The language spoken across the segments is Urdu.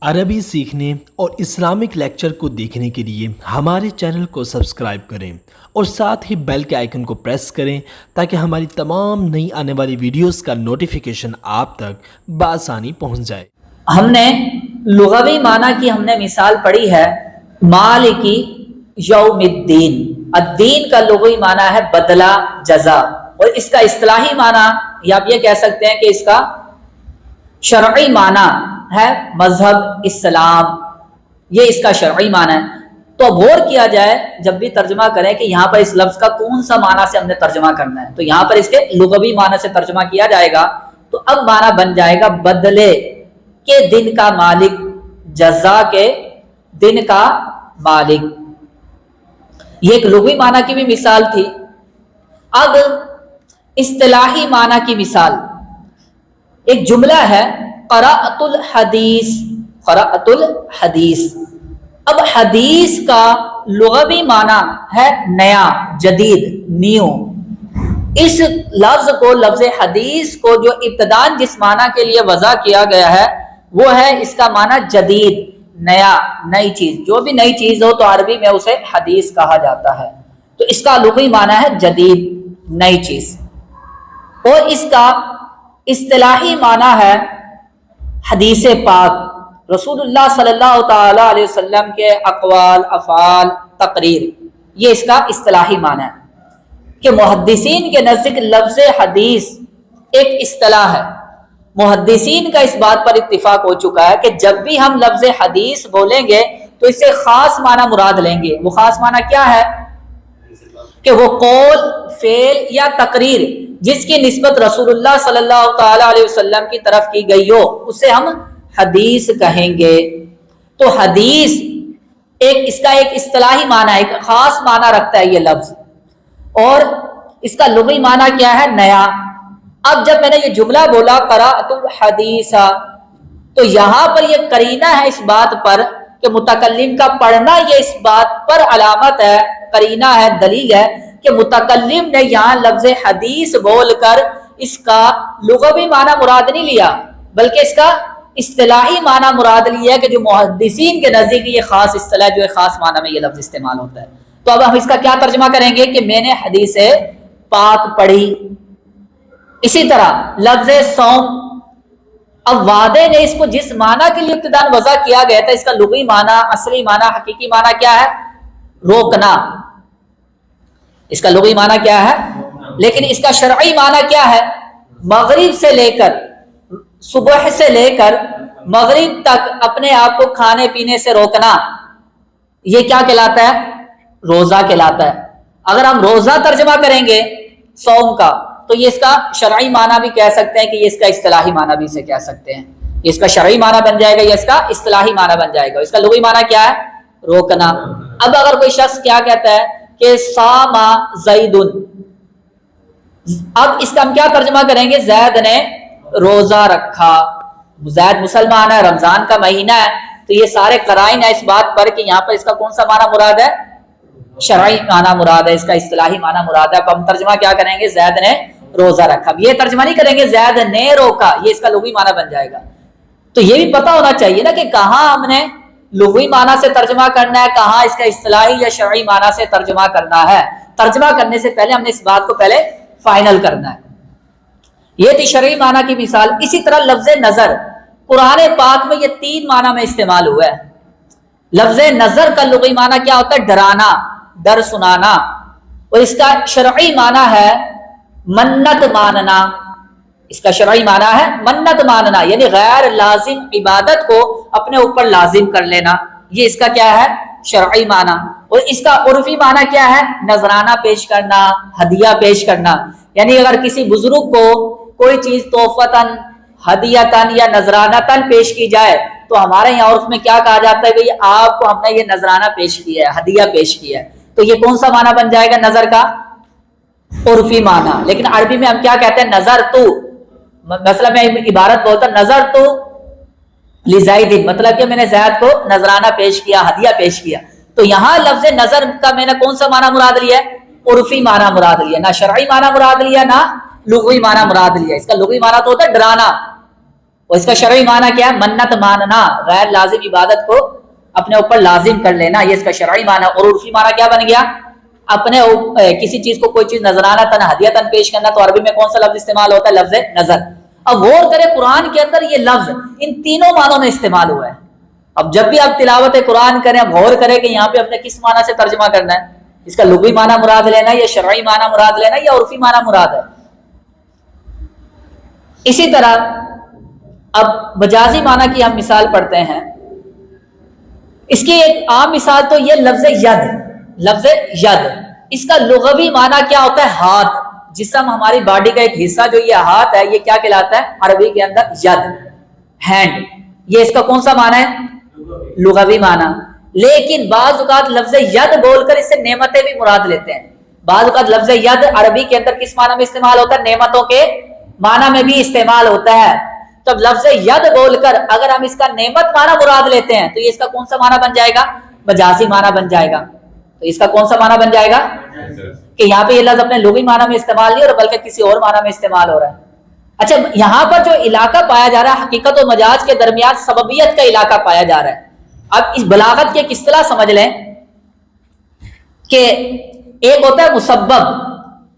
عربی سیکھنے اور اسلامک لیکچر کو دیکھنے کے لیے ہمارے چینل کو سبسکرائب کریں اور ساتھ ہی بیل کے آئیکن کو پریس کریں تاکہ ہماری تمام نئی آنے والی ویڈیوز کا نوٹیفیکیشن آپ تک بآسانی پہنچ جائے۔ ہم نے لغوی معنی کی ہم نے مثال پڑھی ہے مالکی یوم الدین۔ الدین کا لغوی معنی ہے بدلہ، جزا، اور اس کا اصطلاحی معنی یا آپ یہ کہہ سکتے ہیں کہ اس کا شرعی معنی ہے مذہب اسلام، یہ اس کا شرعی معنی ہے۔ تو اب غور کیا جائے جب بھی ترجمہ کریں کہ یہاں پر اس لفظ کا کون سا معنی سے ہم نے ترجمہ کرنا ہے، تو یہاں پر اس کے لغوی معنی سے ترجمہ کیا جائے گا تو اب معنی بن جائے گا بدلے کے دن کا مالک، جزا کے دن کا مالک۔ یہ ایک لغوی معنی کی بھی مثال تھی۔ اب اصطلاحی معنی کی مثال، ایک جملہ ہے قرأت الحدیث، قرأت الحدیث۔ اب حدیث کا لغوی معنی ہے نیا، جدید، نیو۔ اس لفظ کو، لفظ حدیث کو جو ابتداً جس معنی کے لیے وضع کیا گیا ہے وہ ہے اس کا معنی جدید، نیا، نئی چیز۔ جو بھی نئی چیز ہو تو عربی میں اسے حدیث کہا جاتا ہے۔ تو اس کا لغوی معنی ہے جدید، نئی چیز۔ اور اس کا اصطلاحی معنی ہے حدیث پاک، رسول اللہ صلی اللہ تعالی علیہ وسلم کے اقوال، افعال، تقریر، یہ اس کا اصطلاحی معنی ہے۔ کہ محدثین کے نزدیک لفظ حدیث ایک اصطلاح ہے۔ محدثین کا اس بات پر اتفاق ہو چکا ہے کہ جب بھی ہم لفظ حدیث بولیں گے تو اس سے خاص معنی مراد لیں گے۔ وہ خاص معنی کیا ہے؟ کہ وہ قول، فعل یا تقریر جس کی نسبت رسول اللہ صلی اللہ تعالی علیہ وسلم کی طرف کی گئی ہو اسے ہم حدیث کہیں گے۔ تو حدیث اس کا ایک اصطلاحی معنی ہے، ایک خاص معنی رکھتا ہے یہ لفظ، اور اس کا لغوی معنی کیا ہے؟ نیا۔ اب جب میں نے یہ جملہ بولا قرأت الحدیث، تو یہاں پر یہ قرینہ ہے اس بات پر کہ متکلم کا پڑھنا، یہ اس بات پر علامت ہے، قرینہ ہے، دلیل ہے کہ متکلم نے یہاں لفظ حدیث بول کر اس کا لغوی معنی مراد نہیں لیا بلکہ اس کا اصطلاحی معنی مراد لیا کہ جو محدثین کے نزدیک یہ خاص اصطلاح جو ہے، خاص معنی میں یہ لفظ استعمال ہوتا ہے۔ تو اب ہم اس کا کیا ترجمہ کریں گے کہ میں نے حدیث پاک پڑھی۔ اسی طرح لفظ صوم، اب وعدے نے اس کو جس معنی کے لیے ابتداء وضع کیا گیا تھا، اس کا لغوی معنی، اصلی معنی، حقیقی معنی کیا ہے؟ روکنا۔ اس کا لغوی معنی کیا ہے؟ لیکن اس کا شرعی معنی کیا ہے؟ مغرب سے لے کر، صبح سے لے کر مغرب تک اپنے آپ کو کھانے پینے سے روکنا، یہ کیا کہلاتا ہے؟ روزہ کہلاتا ہے۔ اگر ہم روزہ ترجمہ کریں گے صوم کا تو یہ اس کا شرعی معنی بھی کہہ سکتے ہیں کہ یہ اس کا اصطلاحی معنی بھی اسے کہہ سکتے ہیں۔ یہ اس کا شرعی معنی بن جائے گا، یہ اس کا اصطلاحی معنی بن جائے گا۔ اس کا لغوی معنی کیا ہے؟ روکنا۔ اب اگر کوئی شخص کیا کہتا ہے کہ صام زید، اب اس کا ہم کیا ترجمہ کریں گے؟ زید نے روزہ رکھا۔ زید مسلمان ہے، رمضان کا مہینہ ہے، تو یہ سارے قرائن ہے اس بات پر کہ یہاں پر اس کا کون سا معنی مراد ہے؟ شرعی معنی مراد ہے، اس کا اصطلاحی معنی مراد ہے۔ اب ہم ترجمہ کیا کریں گے؟ زید نے روزہ رکھا۔ اب یہ ترجمہ نہیں کریں گے زید نے روکا، یہ اس کا لغوی معنی بن جائے گا۔ تو یہ بھی پتہ ہونا چاہیے نا کہ کہاں ہم نے لغوی معنی سے ترجمہ کرنا ہے، کہاں اس کا اصطلاحی یا شرعی معنی سے ترجمہ کرنا ہے۔ ترجمہ کرنے سے پہلے ہم نے اس بات کو پہلے فائنل کرنا ہے۔ یہ تھی شرعی معنی کی مثال۔ اسی طرح لفظ نظر، قرآن پاک میں یہ 3 معنی میں استعمال ہوا ہے۔ لفظ نظر کا لغوی معنی کیا ہوتا ہے؟ ڈرانا، ڈر سنانا، اور اس کا شرعی معنی ہے منت ماننا۔ اس کا شرعی معنی ہے منت ماننا، یعنی غیر لازم عبادت کو اپنے اوپر لازم کر لینا، یہ اس کا کیا ہے؟ شرعی معنی۔ اور اس کا عرفی معنی کیا ہے؟ نذرانہ پیش کرنا، ہدیہ پیش کرنا، یعنی اگر کسی بزرگ کو کوئی چیز تحفتاً، ہدیتاً یا نذرانتاً پیش کی جائے تو ہمارے یہاں عرف میں کیا کہا جاتا ہے کہ آپ کو ہم نے یہ نذرانہ پیش کیا ہے، ہدیہ پیش کیا ہے۔ تو یہ کون سا معنی بن جائے گا نظر کا؟ عرفی معنی۔ لیکن عربی میں ہم کیا کہتے ہیں؟ نظر تو، مثلا میں عبارت بولتا نظر تو لزید، مطلب کہ میں نے زید کو نذرانہ پیش کیا، ہدیہ پیش کیا۔ تو یہاں لفظ نظر کا میں نے کون سا معنی مراد لیا ہے؟ عرفی معنی مراد لیا، نہ شرعی معنی مراد لیا، نہ لغوی معنی مراد لیا۔ اس کا لغوی معنی تو ہوتا ہے ڈرانا، اور اس کا شرعی معنی کیا ہے؟ منت ماننا، غیر لازم عبادت کو اپنے اوپر لازم کر لینا، یہ اس کا شرعی معنی۔ اور عرفی معنی کیا بن گیا؟ اپنے کسی چیز کو کوئی چیز نذرانہ تن ہدیتاً پیش کرنا۔ تو عربی میں کون سا لفظ استعمال ہوتا ہے؟ لفظ نظر۔ اب غور کرے قرآن کے اندر یہ لفظ ان تینوں معنوں میں استعمال ہوا ہے۔ اب جب بھی آپ تلاوت قرآن کریں، اب غور کریں کہ یہاں پہ اپنے کس معنی سے ترجمہ کرنا ہے، اس کا لغوی معنی مراد لینا یا شرعی معنی مراد لینا یا عرفی معنی مراد ہے۔ اسی طرح اب مجازی معنی کی ہم مثال پڑھتے ہیں۔ اس کی ایک عام مثال تو یہ لفظ ید، لفظ ید، اس کا لغوی معنی کیا ہوتا ہے؟ ہاتھ۔ جسم، ہماری باڈی کا ایک حصہ جو یہ ہاتھ ہے، یہ کیا کہلاتا ہے عربی کے اندر؟ ید، ہینڈ۔ یہ اس کا کون سا معنی ہے؟ لغوی معنی۔ لیکن بعض اوقات لفظ ید بول کر اس سے نعمتیں بھی مراد لیتے ہیں۔ بعض اوقات لفظ ید عربی کے اندر کس معنی میں استعمال ہوتا ہے؟ نعمتوں کے معنی میں بھی استعمال ہوتا ہے۔ تب لفظ ید بول کر اگر ہم اس کا نعمت معنی مراد لیتے ہیں تو یہ اس کا کون سا معنی بن جائے گا؟ مجازی معنی بن جائے گا۔ تو اس کا کون سا معنی بن جائے گا؟ کہ یہاں پہ یہ لفظ اپنے لغوی معنی میں استعمال نہیں ہو رہا بلکہ کسی اور معنی میں استعمال ہو رہا ہے۔ اچھا، یہاں پر جو علاقہ پایا جا رہا ہے حقیقت و مجاز کے درمیان سببیت کا علاقہ پایا جا رہا ہے۔ اب اس بلاغت کی ایک اصطلاح سمجھ لیں کہ ایک ہوتا ہے مسبب۔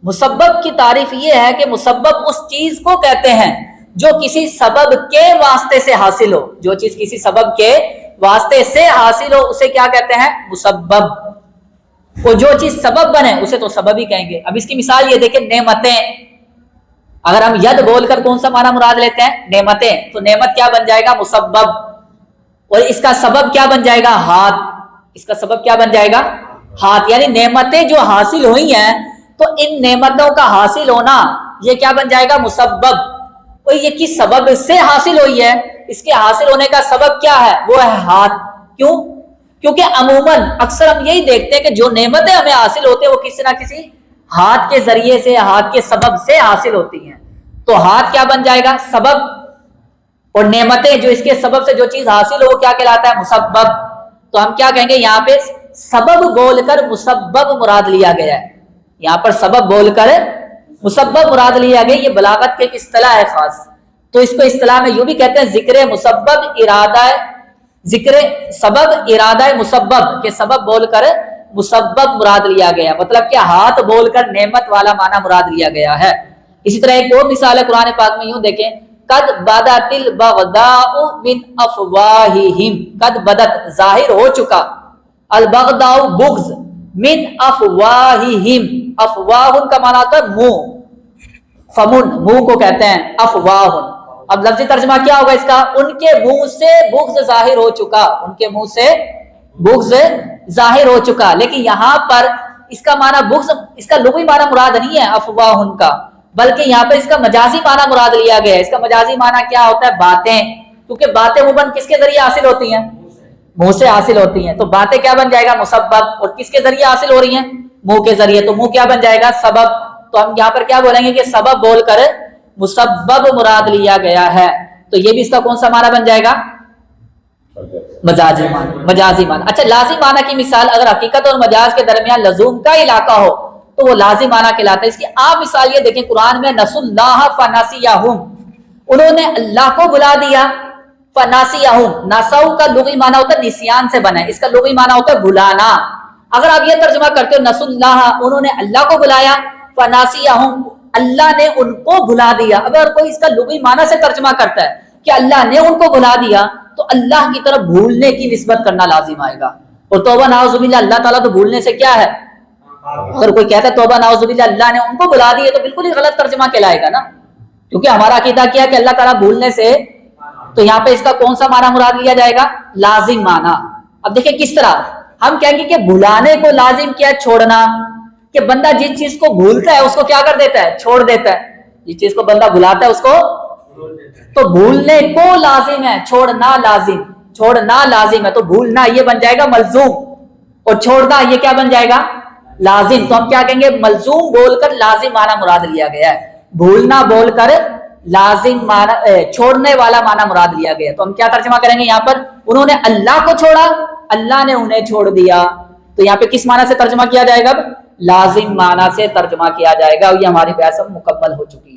مسبب کی تعریف یہ ہے کہ مسبب اس چیز کو کہتے ہیں جو کسی سبب کے واسطے سے حاصل ہو۔ جو چیز کسی سبب کے واسطے سے حاصل ہو اسے کیا کہتے ہیں؟ مسبب۔ اور جو چیز سبب بنے اسے تو سبب ہی کہیں گے۔ اب اس کی مثال یہ دیکھیں، نعمتیں۔ اگر ہم ید بول کر کون سا معنی مراد لیتے ہیں؟ نعمتیں، تو نعمت کیا بن جائے گا؟ مسبب۔ اور اس کا سبب کیا بن جائے گا؟ ہاتھ۔ اس کا سبب کیا بن جائے گا؟ ہاتھ۔ یعنی نعمتیں جو حاصل ہوئی ہیں تو ان نعمتوں کا حاصل ہونا یہ کیا بن جائے گا؟ مسبب۔ اور یہ کس سبب سے حاصل ہوئی ہے؟ اس کے حاصل ہونے کا سبب کیا ہے؟ وہ ہے ہاتھ۔ کیوں؟ کیونکہ عموماً اکثر ہم یہی دیکھتے ہیں کہ جو نعمتیں ہمیں حاصل ہوتی ہیں وہ کسی نہ کسی ہاتھ کے ذریعے سے، ہاتھ کے سبب سے حاصل ہوتی ہیں۔ تو ہاتھ کیا بن جائے گا؟ سبب۔ اور نعمتیں جو اس کے سبب سے جو چیز حاصل ہو وہ کیا کہلاتا ہے؟ مسبب۔ تو ہم کیا کہیں گے یہاں پہ؟ سبب بول کر مسبب مراد لیا گیا ہے۔ یہاں پر سبب بول کر مسبب مراد لیا گیا۔ یہ بلاغت کی ایک اصطلاح ہے خاص۔ تو اس کو اصطلاح میں یوں بھی کہتے ہیں ذکر مسبب ارادہ، ذکر سبب ارادہ مسبب، کہ سبب بول کر مسبب مراد لیا گیا، مطلب کہ ہاتھ بول کر نعمت والا معنی مراد لیا گیا ہے۔ اسی طرح ایک اور مثال ہے قرآن پاک میں، یوں دیکھیں، قد بدت البغضاء من افواہہم، قد بدت ظاہر ہو چکا، البغضاء بغض، من افواہہم، افواہ کا معنی ہوتا ہے منہ، فمن منہ کو کہتے ہیں افواہ۔ اب لفظی ترجمہ کیا ہوگا اس کا؟ ان کے منہ سے بغض ظاہر ہو چکا، ان کے منہ سے بغض ظاہر ہو چکا۔ لیکن یہاں پر اس کا معنی بغض، اس کا لغوی معنی مراد نہیں ہے افواہ کا، بلکہ یہاں پر اس کا مجازی معنی مراد لیا گیا ہے۔ اس کا مجازی معنی کیا ہوتا ہے؟ باتیں، کیونکہ باتیں عموماً کس کے ذریعے حاصل ہوتی ہیں؟ منہ سے حاصل ہوتی ہیں۔ تو باتیں کیا بن جائے گا؟ مسبب۔ اور کس کے ذریعے حاصل ہو رہی ہیں؟ منہ کے ذریعے۔ تو منہ کیا بن جائے گا؟ سبب۔ تو ہم یہاں پر کیا بولیں گے کہ سبب بول کر مسبب مراد لیا گیا ہے۔ تو یہ بھی اس کا کون سا معنی بن جائے گا؟ مجازی معنی، مجازی معنی۔ اچھا، لازم معنی کی مثال، اگر حقیقت اور مجاز کے درمیان لزوم کا علاقہ ہو تو وہ لازم معنی کہلاتا ہے۔ اس کی عام مثال یہ دیکھیں قرآن میں، نسوا اللہ فنسیہم، انہوں نے اللہ کو بلا دیا، فنسیہم، نسوا کا لغوی معنی ہوتا ہے نسیان سے بنا ہے، اس کا لغوی معنی ہوتا ہے بھلانا۔ اگر آپ یہ ترجمہ کرتے ہو نسوا اللہ، انہوں نے اللہ کو بلایا، فنسیہم، اللہ نے ان کو بھلا دیا۔ اگر کوئی اس کا لغوی معنی سے ترجمہ کرتا ہے کہ اللہ نے ان کو بھلا دیا تو اللہ کی طرف بھولنے کی نسبت کرنا لازم آئے گا۔ اور توبہ نعوذ باللہ، اللہ تعالیٰ تو بھولنے سے کیا ہے؟ اگر کوئی کہتا ہے توبہ نعوذ باللہ اللہ نے ان کو بھلا دی، تو بالکل ہی غلط ترجمہ کہلائے گا نا، کیونکہ ہمارا عقیدہ کیا کہ اللہ تعالیٰ بھولنے سے، تو یہاں پہ اس کا کون سا معنی مراد لیا جائے گا؟ لازم معنی۔ اب دیکھیں کس طرح ہم کہیں گے کہ بھلانے کو لازم کیا ہے؟ چھوڑنا، کہ بندہ جس چیز کو بھولتا ہے اس کو کیا کر دیتا ہے؟ چھوڑ دیتا ہے۔ جس چیز کو بندہ بھلاتا ہے اس کو، تو بھولنے کو لازم ہے، چھوڑنا لازم، چھوڑنا لازم ہے، تو بھولنا یہ بن جائے گا ملزوم، اور چھوڑنا یہ کیا بن جائے گا؟ لازم۔ تو ہم کیا کہیں گے؟ ملزوم بول کر لازم معنی مراد لیا گیا ہے، بھولنا بول کر لازم معنی، چھوڑنے والا معنی مراد لیا گیا۔ تو ہم کیا ترجمہ کریں گے یہاں پر؟ انہوں نے اللہ کو چھوڑا، اللہ نے انہیں چھوڑ دیا۔ تو یہاں پہ کس معنی سے ترجمہ کیا جائے گا؟ لازم معنی سے ترجمہ کیا جائے گا۔ اور یہ ہماری بحث مکمل ہو چکی ہے۔